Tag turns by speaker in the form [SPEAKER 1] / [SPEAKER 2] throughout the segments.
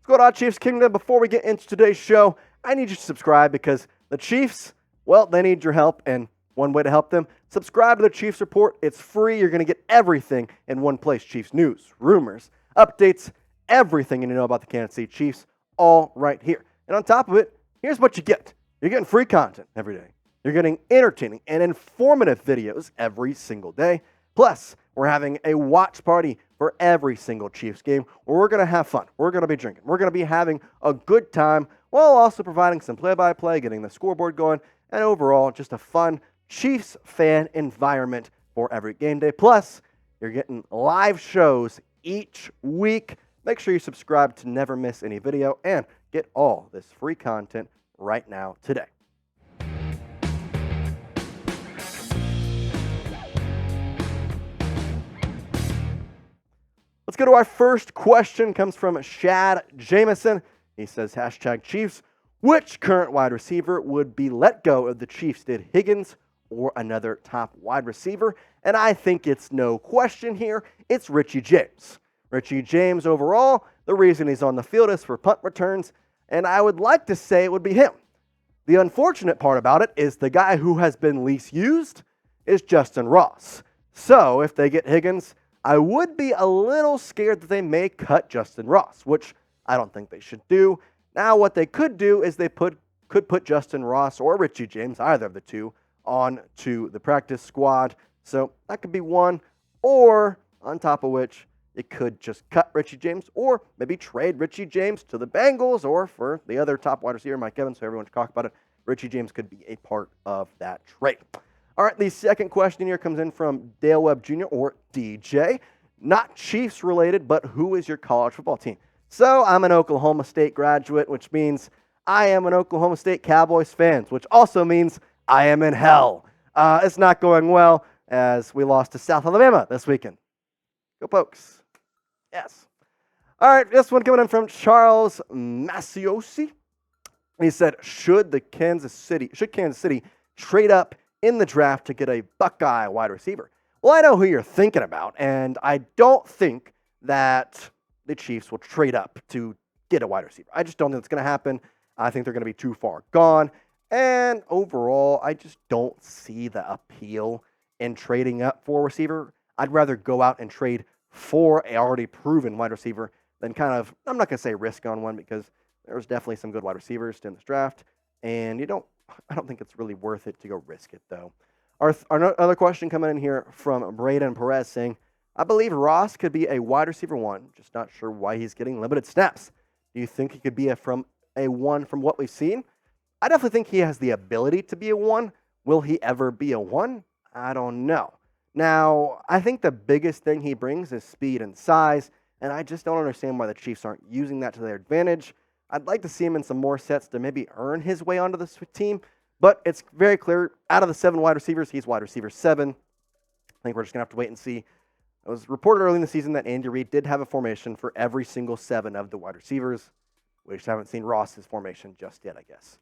[SPEAKER 1] What's going on, Chiefs Kingdom? Before we get into today's show, I need you to subscribe because the Chiefs, well, they need your help, and one way to help them, subscribe to the Chiefs Report. It's free. You're going to get everything in one place. Chiefs news, rumors, updates, everything you need to know about the Kansas City Chiefs, all right here. And on top of it, here's what you get. You're getting free content every day. You're getting entertaining and informative videos every single day. Plus, we're having a watch party for every single Chiefs game where we're going to have fun. We're going to be drinking. We're going to be having a good time while also providing some play-by-play, getting the scoreboard going, and overall just a fun Chiefs fan environment for every game day. Plus, you're getting live shows each week. Make sure you subscribe to never miss any video and get all this free content right now today. Let's go to our first question. Comes from Shad Jameson. He says, #Chiefs. Which current wide receiver would be let go if the Chiefs did Higgins or another top wide receiver? And I think it's no question here. It's Richie James. Richie James overall, the reason he's on the field is for punt returns, and I would like to say it would be him. The unfortunate part about it is the guy who has been least used is Justyn Ross. So if they get Higgins, I would be a little scared that they may cut Justyn Ross, which I don't think they should do. Now, what they could do is they could put Justyn Ross or Richie James, either of the two, on to the practice squad. So that could be one. Or, on top of which, it could just cut Richie James or maybe trade Richie James to the Bengals or for the other top wide receiver, Mike Evans, so everyone should talk about it. Richie James could be a part of that trade. All right, the second question here comes in from Dale Webb Jr. or DJ. Not Chiefs related, but who is your college football team? So I'm an Oklahoma State graduate, which means I am an Oklahoma State Cowboys fan, which also means I am in hell. It's not going well as we lost to South Alabama this weekend. Go Pokes. Yes. All right, this one coming in from Charles Masiosi. He said, should Kansas City trade up in the draft to get a Buckeye wide receiver? Well, I know who you're thinking about, and I don't think that the Chiefs will trade up to get a wide receiver. I just don't think it's going to happen. I think they're going to be too far gone. And overall, I just don't see the appeal in trading up for a receiver. I'd rather go out and trade for an already proven wide receiver than kind of, I'm not going to say risk on one because there's definitely some good wide receivers in this draft. And I don't think it's really worth it to go risk it, though. Our other question coming in here from Braden Perez saying, I believe Ross could be a wide receiver one, just not sure why he's getting limited snaps. Do you think he could be a one from what we've seen? I definitely think he has the ability to be a one. Will he ever be a one? I don't know. Now, I think the biggest thing he brings is speed and size, and I just don't understand why the Chiefs aren't using that to their advantage. I'd like to see him in some more sets to maybe earn his way onto this team, but it's very clear, out of the 7 wide receivers, he's wide receiver 7. I think we're just going to have to wait and see. It was reported early in the season that Andy Reid did have a formation for every single 7 of the wide receivers. We just haven't seen Ross's formation just yet, I guess.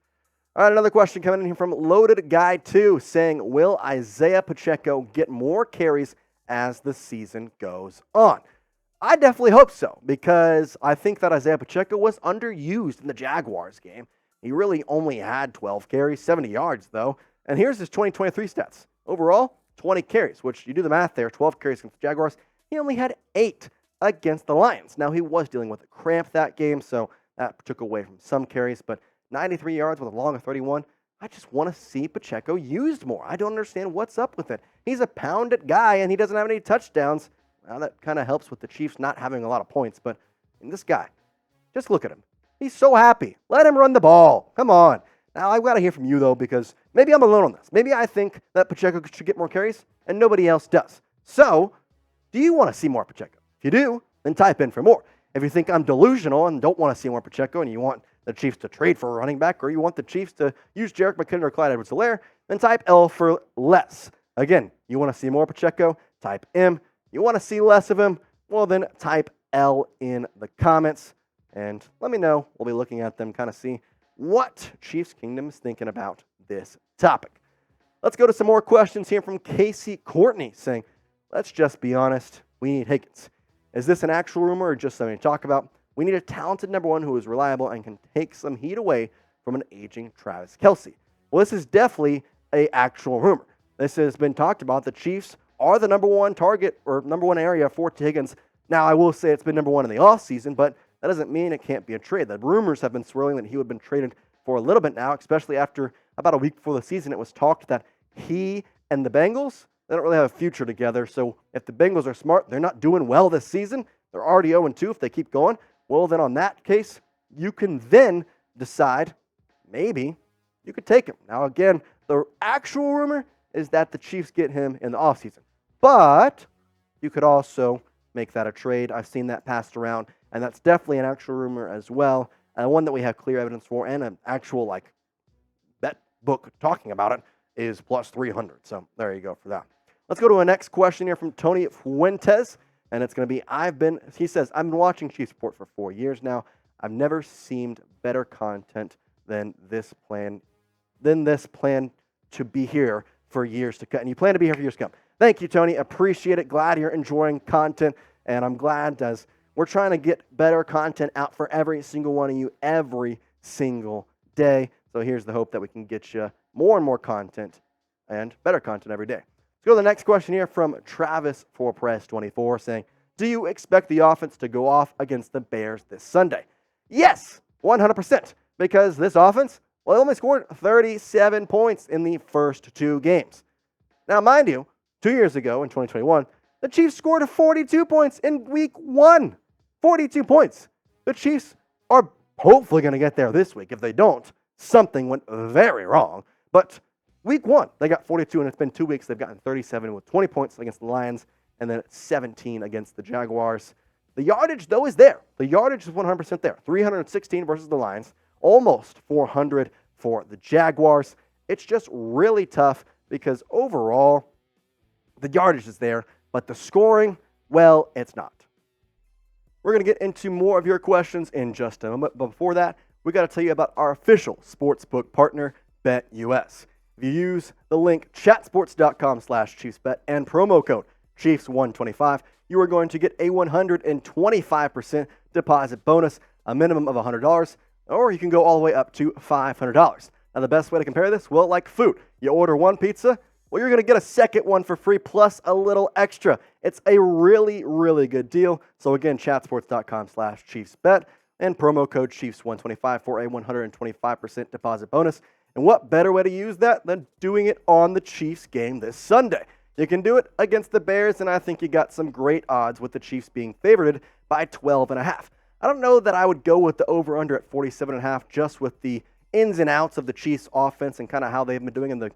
[SPEAKER 1] All right, another question coming in here from Loaded Guy 2 saying, will Isaiah Pacheco get more carries as the season goes on? I definitely hope so, because I think that Isaiah Pacheco was underused in the Jaguars game. He really only had 12 carries, 70 yards, though. And here's his 2023 stats. Overall, 20 carries, which you do the math there, 12 carries against the Jaguars. He only had 8 against the Lions. Now, he was dealing with a cramp that game, so that took away from some carries, but 93 yards with a long of 31. I just want to see Pacheco used more. I don't understand what's up with it. He's a pounded guy, and he doesn't have any touchdowns. Now, that kind of helps with the Chiefs not having a lot of points, but this guy, just look at him. He's so happy. Let him run the ball. Come on. Now, I've got to hear from you, though, because maybe I'm alone on this. Maybe I think that Pacheco should get more carries, and nobody else does. So, do you want to see more Pacheco? If you do, then type in for more. If you think I'm delusional and don't want to see more Pacheco, and you want the Chiefs to trade for a running back, or you want the Chiefs to use Jerick McKinnon or Clyde Edwards-Helaire, then type L for less. Again, you want to see more Pacheco, type M. You want to see less of him, well, then type L in the comments. And let me know. We'll be looking at them, kind of see what Chiefs Kingdom is thinking about this topic. Let's go to some more questions here from Casey Courtney saying, let's just be honest, we need Higgins. Is this an actual rumor or just something to talk about? We need a talented number one who is reliable and can take some heat away from an aging Travis Kelce. Well, this is definitely an actual rumor. This has been talked about. The Chiefs are the number one target or number one area for Tee Higgins. Now, I will say it's been number one in the offseason, but that doesn't mean it can't be a trade. The rumors have been swirling that he would have been traded for a little bit now, especially after about a week before the season. It was talked that he and the Bengals, they don't really have a future together. So if the Bengals are smart, they're not doing well this season. They're already 0-2 if they keep going. Well, then on that case, you can then decide maybe you could take him. Now, again, the actual rumor is that the Chiefs get him in the offseason. But you could also make that a trade. I've seen that passed around, and that's definitely an actual rumor as well. And one that we have clear evidence for, and an actual bet book talking about it is plus 300. So there you go for that. Let's go to a next question here from Tony Fuentes, and it's going to be, he says, I've been watching Chiefs Report for 4 years now. I've never seen better content than this plan to be here for years to come. And you plan to be here for years to come. Thank you, Tony. Appreciate it. Glad you're enjoying content, and I'm glad as we're trying to get better content out for every single one of you every single day. So here's the hope that we can get you more and more content and better content every day. Let's go to the next question here from Travis for Press 24 saying, do you expect the offense to go off against the Bears this Sunday? Yes, 100%, because this offense, well, they only scored 37 points in the first 2 games. Now, mind you, 2 years ago in 2021, the Chiefs scored 42 points in week 1. 42 points. The Chiefs are hopefully going to get there this week. If they don't, something went very wrong. But week 1, they got 42, and it's been 2 weeks. They've gotten 37 with 20 points against the Lions, and then 17 against the Jaguars. The yardage, though, is there. The yardage is 100% there. 316 versus the Lions, almost 400 for the Jaguars. It's just really tough because overall, the yardage is there, but the scoring, well, it's not. We're going to get into more of your questions in just a moment. But before that, we got to tell you about our official sportsbook partner, BetUS. If you use the link chatsports.com/ChiefsBet and promo code Chiefs125, you are going to get a 125% deposit bonus, a minimum of $100, or you can go all the way up to $500. Now, the best way to compare this, well, like food. You order one pizza, well, you're going to get a second one for free plus a little extra. It's a really, really good deal. So again, chatsports.com/ChiefsBet and promo code Chiefs125 for a 125% deposit bonus. And what better way to use that than doing it on the Chiefs game this Sunday? You can do it against the Bears, and I think you got some great odds with the Chiefs being favored by 12.5. I don't know that I would go with the over-under at 47.5 just with the ins and outs of the Chiefs offense and kind of how they've been doing in the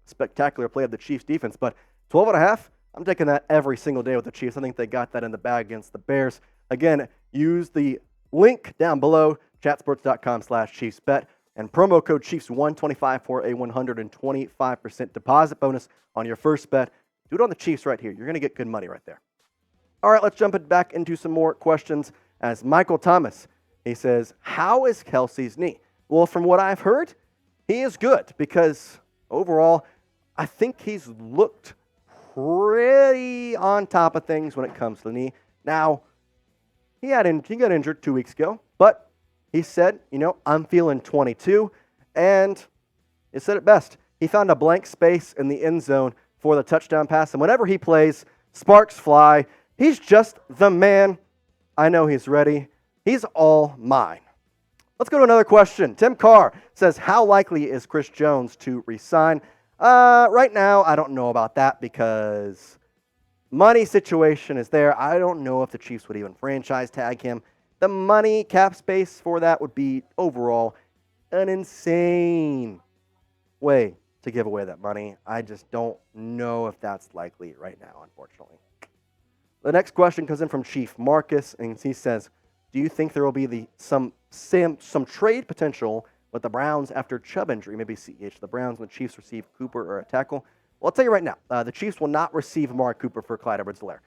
[SPEAKER 1] spectacular play of the Chiefs defense. But 12.5, I'm taking that every single day with the Chiefs. I think they got that in the bag against the Bears. Again, use the link down below, chatsports.com/ChiefsBet, and promo code Chiefs125 for a 125% deposit bonus on your first bet. Do it on the Chiefs right here. You're going to get good money right there. All right, let's jump it back into some more questions. As Michael Thomas, he says, how is Kelce's knee? Well, from what I've heard, he is good because overall, I think he's looked pretty on top of things when it comes to the knee. Now, he got injured 2 weeks ago, but he said, I'm feeling 22, and he said it best. He found a blank space in the end zone for the touchdown pass, and whenever he plays, sparks fly. He's just the man. I know he's ready. He's all mine. Let's go to another question. Tim Carr says, how likely is Chris Jones to resign? Right now, I don't know about that because money situation is there. I don't know if the Chiefs would even franchise tag him. The money cap space for that would be overall an insane way to give away that money. I just don't know if that's likely right now, unfortunately. The next question comes in from Chief Marcus, and he says, do you think there will be some trade potential with the Browns after Chubb injury? Maybe CEH. The Browns and the Chiefs receive Cooper or a tackle. Well, I'll tell you right now, the Chiefs will not receive Amari Cooper for Clyde Edwards-Helaire.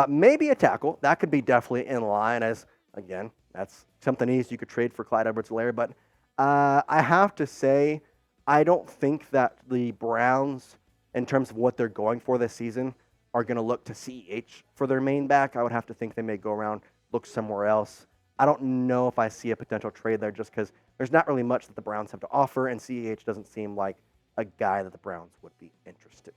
[SPEAKER 1] Maybe a tackle. That could be definitely in line as, again, that's something easy you could trade for Clyde Edwards-Helaire. But I have to say, I don't think that the Browns, in terms of what they're going for this season, are going to look to CEH for their main back. I would have to think they may go around, look somewhere else. I don't know if I see a potential trade there just because there's not really much that the Browns have to offer, and CEH doesn't seem like a guy that the Browns would be interested.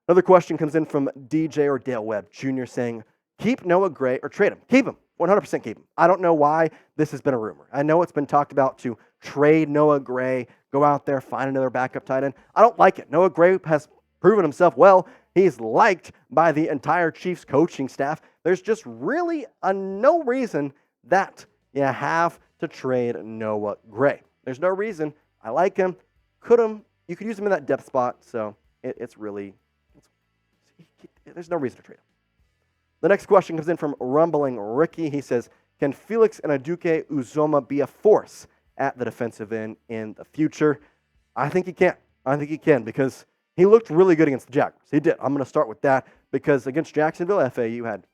[SPEAKER 1] Another question comes in from DJ or Dale Webb Jr. saying, keep Noah Gray or trade him. Keep him. 100% keep him. I don't know why this has been a rumor. I know it's been talked about to trade Noah Gray, go out there, find another backup tight end. I don't like it. Noah Gray has proven himself well. He's liked by the entire Chiefs coaching staff. There's just really no reason that you have to trade Noah Gray. There's no reason. I like him. You could use him in that depth spot, so there's no reason to trade him. The next question comes in from Rumbling Ricky. He says, can Felix and anudike-uzohmah be a force at the defensive end in the future? I think he can. I think he can because he looked really good against the Jaguars. He did. I'm going to start with that because against Jacksonville, FAU had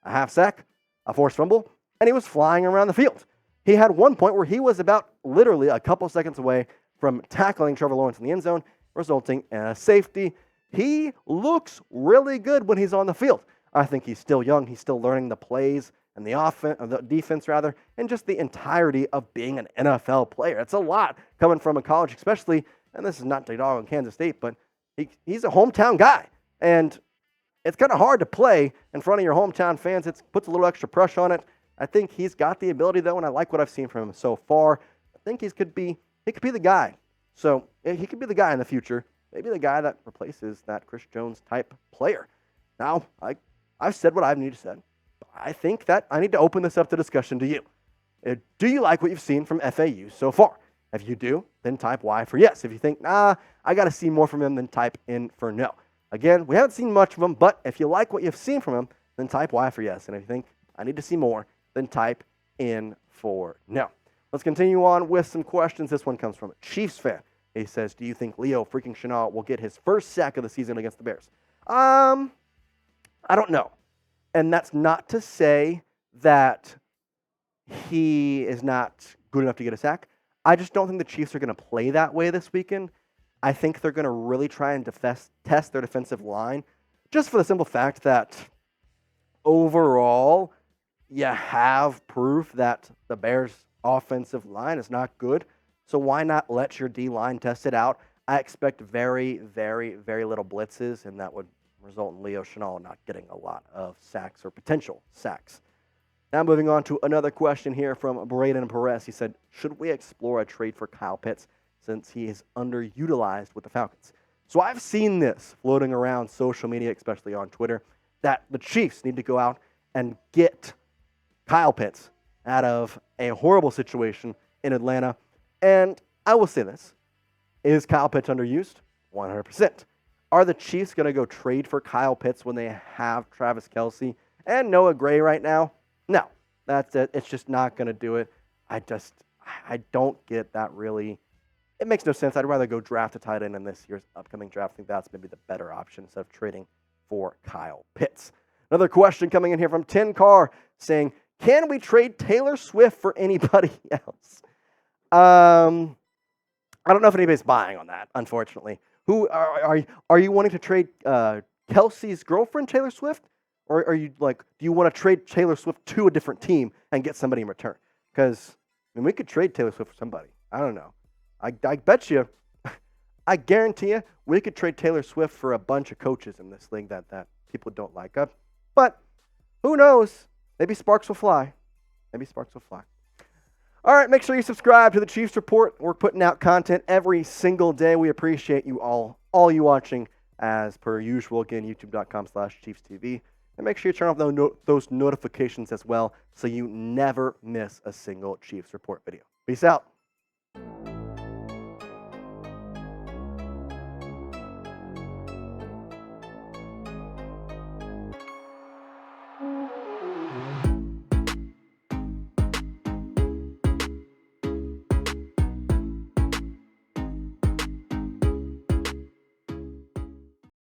[SPEAKER 1] a half sack, a forced fumble, and he was flying around the field. He had one point where he was about literally a couple seconds away from tackling Trevor Lawrence in the end zone, resulting in a safety. He looks really good when he's on the field. I think he's still young. He's still learning the plays and the offense, or the defense rather, and just the entirety of being an NFL player. It's a lot coming from a college, especially, and this is not to dog on Kansas State, but he's a hometown guy. And it's kind of hard to play in front of your hometown fans. It puts a little extra pressure on it. I think he's got the ability, though, and I like what I've seen from him so far. I think he could be the guy. So he could be the guy in the future. Maybe the guy that replaces that Chris Jones type player. Now, I've said what I need to say. I think that I need to open this up to discussion to you. Do you like what you've seen from FAU so far? If you do, then type Y for yes. If you think, I got to see more from him, then type in for no. Again, we haven't seen much of him, but if you like what you've seen from him, then type Y for yes. And if you think I need to see more, then type in for no. Let's continue on with some questions. This one comes from a Chiefs fan. He says, do you think Leo freaking Chenal will get his first sack of the season against the Bears? I don't know. And that's not to say that he is not good enough to get a sack. I just don't think the Chiefs are going to play that way this weekend. I think they're going to really try and test their defensive line just for the simple fact that overall you have proof that the Bears' offensive line is not good. So why not let your D-line test it out? I expect very, very, very little blitzes, and that would result in Leochelle not getting a lot of sacks or potential sacks. Now moving on to another question here from Braden Perez. He said, should we explore a trade for Kyle Pitts since he is underutilized with the Falcons? So I've seen this floating around social media, especially on Twitter, that the Chiefs need to go out and get Kyle Pitts out of a horrible situation in Atlanta. And I will say this. Is Kyle Pitts underused? 100%. Are the Chiefs going to go trade for Kyle Pitts when they have Travis Kelce and Noah Gray right now? No. That's it. It's just not going to do it. I don't get that really. It makes no sense. I'd rather go draft a tight end in this year's upcoming draft. I think that's maybe the better option instead of trading for Kyle Pitts. Another question coming in here from Tin Car saying, can we trade Taylor Swift for anybody else? I don't know if anybody's buying on that, unfortunately. Who are you wanting to trade Kelce's girlfriend, Taylor Swift? Or are you do you want to trade Taylor Swift to a different team and get somebody in return? Because, we could trade Taylor Swift for somebody. I don't know. I bet you, I guarantee you, we could trade Taylor Swift for a bunch of coaches in this league that people don't like. But who knows? Maybe sparks will fly. All right, make sure you subscribe to the Chiefs Report. We're putting out content every single day. We appreciate you all you watching as per usual. Again, youtube.com/ChiefsTV. And make sure you turn off those notifications as well so you never miss a single Chiefs Report video. Peace out.